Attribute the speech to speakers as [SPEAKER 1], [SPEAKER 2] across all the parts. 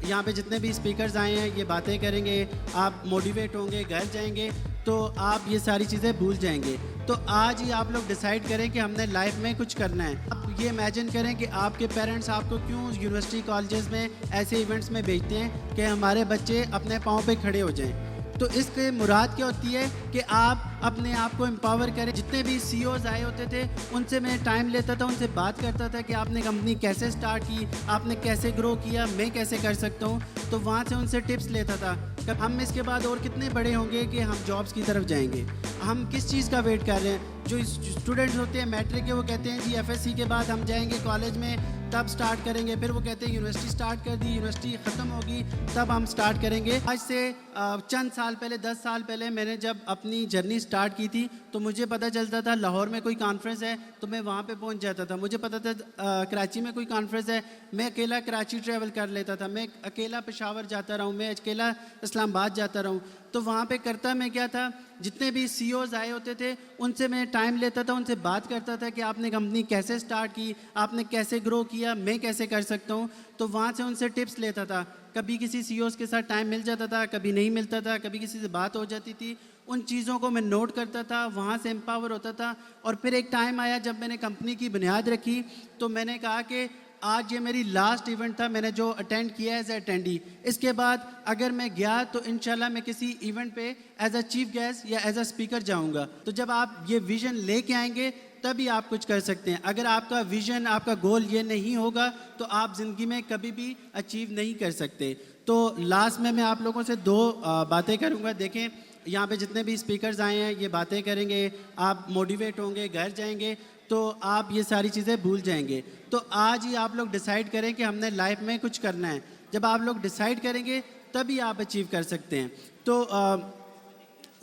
[SPEAKER 1] यहाँ पे जितने भी स्पीकर्स आए हैं ये बातें करेंगे, आप मोटिवेट होंगे, घर जाएंगे तो आप ये सारी चीज़ें भूल जाएंगे। तो आज ही आप लोग डिसाइड करें कि हमने लाइफ में कुछ करना है। आप ये इमेजिन करें कि आपके पेरेंट्स आपको क्यों यूनिवर्सिटी कॉलेजेस में ऐसे इवेंट्स में भेजते हैं कि हमारे बच्चे अपने पाँव पे खड़े हो जाएं। तो इसके मुराद क्या होती है कि आप अपने आप को एम्पावर करें। जितने भी सीईओज आए होते थे उनसे मैं टाइम लेता था, उनसे बात करता था कि आपने कंपनी कैसे स्टार्ट की, आपने कैसे ग्रो किया, मैं कैसे कर सकता हूँ। तो वहाँ से उनसे टिप्स लेता था कि हम इसके बाद और कितने बड़े होंगे कि हम जॉब्स की तरफ जाएंगे, हम किस चीज़ का वेट कर रहे हैं। जो स्टूडेंट्स होते हैं मैट्रिक के वो कहते हैं जी एफएससी के बाद हम जाएंगे कॉलेज में, तब स्टार्ट करेंगे। फिर वो कहते हैं यूनिवर्सिटी स्टार्ट कर दी, यूनिवर्सिटी ख़त्म होगी तब हम स्टार्ट करेंगे। आज से चंद साल पहले 10 साल पहले मैंने जब अपनी जर्नी स्टार्ट की थी तो मुझे पता चलता था लाहौर में कोई कॉन्फ्रेंस है तो मैं वहाँ पे पहुँच जाता था। मुझे पता था कराची में कोई कॉन्फ्रेंस है, मैं अकेला कराची ट्रैवल कर लेता था, मैं अकेला पेशावर जाता रहूँ, मैं अकेला इस्लामाबाद जाता रहूँ। तो वहाँ पे करता मैं क्या था, जितने भी सीईओज आए होते थे उनसे मैं टाइम लेता था, उनसे बात करता था कि आपने कंपनी कैसे स्टार्ट की, आपने कैसे ग्रो किया, मैं कैसे कर सकता हूँ। तो वहाँ से उनसे टिप्स लेता था। कभी किसी सीईओज के साथ टाइम मिल जाता था, कभी नहीं मिलता था, कभी किसी से बात हो जाती थी। उन चीज़ों को मैं नोट करता था, वहाँ से एम्पावर होता था। और फिर एक टाइम आया जब मैंने कंपनी की बुनियाद रखी तो मैंने कहा कि आज ये मेरी लास्ट इवेंट था मैंने जो अटेंड किया एज अटेंडी। इसके बाद अगर मैं गया तो इंशाल्लाह मैं किसी इवेंट पे एज अ चीफ गेस्ट या एज अ स्पीकर जाऊंगा। तो जब आप ये विजन लेके आएंगे तभी आप कुछ कर सकते हैं। अगर आपका विजन, आपका गोल ये नहीं होगा तो आप ज़िंदगी में कभी भी अचीव नहीं कर सकते। तो लास्ट में मैं आप लोगों से दो बातें करूँगा। देखें, यहाँ पे जितने भी स्पीकर्स आए हैं ये बातें करेंगे, आप मोटिवेट होंगे, घर जाएंगे तो आप ये सारी चीज़ें भूल जाएंगे। तो आज ही आप लोग डिसाइड करें कि हमने लाइफ में कुछ करना है। जब आप लोग डिसाइड करेंगे तभी आप अचीव कर सकते हैं। तो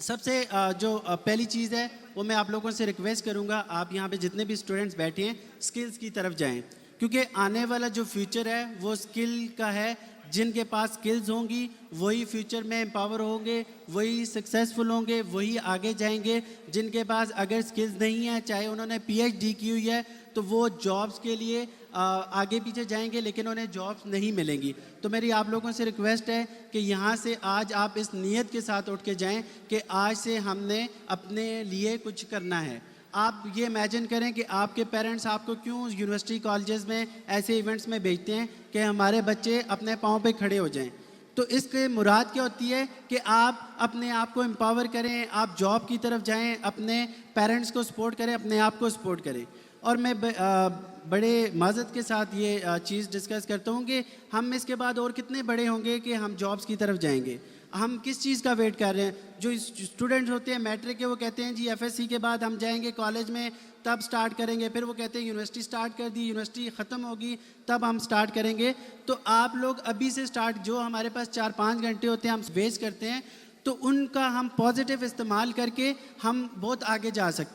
[SPEAKER 1] सबसे जो पहली चीज़ है वो मैं आप लोगों से रिक्वेस्ट करूँगा, आप यहाँ पे जितने भी स्टूडेंट्स बैठे हैं स्किल्स की तरफ जाएं, क्योंकि आने वाला जो फ्यूचर है वो स्किल का है। जिनके पास स्किल्स होंगी वही फ्यूचर में एम्पावर होंगे, वही सक्सेसफुल होंगे, वही आगे जाएंगे। जिनके पास अगर स्किल्स नहीं है, चाहे उन्होंने पीएचडी की हुई है, तो वो जॉब्स के लिए आगे पीछे जाएंगे लेकिन उन्हें जॉब्स नहीं मिलेंगी। तो मेरी आप लोगों से रिक्वेस्ट है कि यहाँ से आज आप इस नीयत के साथ उठ के जाएं कि आज से हमने अपने लिए कुछ करना है। आप ये इमेजिन करें कि आपके पेरेंट्स आपको क्यों यूनिवर्सिटी कॉलेजेस में ऐसे इवेंट्स में भेजते हैं कि हमारे बच्चे अपने पाँव पे खड़े हो जाएं। तो इसके मुराद क्या होती है कि आप अपने आप को एम्पावर करें, आप जॉब की तरफ जाएं, अपने पेरेंट्स को सपोर्ट करें, अपने आप को सपोर्ट करें। और मैं बड़े माजत के साथ ये चीज़ डिस्कस करता हूँ कि हम इसके बाद और कितने बड़े होंगे कि हम जॉब्स की तरफ जाएंगे, हम किस चीज़ का वेट कर रहे हैं। जो स्टूडेंट्स होते हैं मैट्रिक के वो कहते हैं जी एफएससी के बाद हम जाएंगे कॉलेज में, तब स्टार्ट करेंगे। फिर वो कहते हैं यूनिवर्सिटी स्टार्ट कर दी, यूनिवर्सिटी ख़त्म होगी तब हम स्टार्ट करेंगे। तो आप लोग अभी से स्टार्ट, जो हमारे पास 4-5 घंटे होते हैं हम वेस्ट करते हैं, तो उनका हम पॉजिटिव इस्तेमाल करके हम बहुत आगे जा सकते हैं।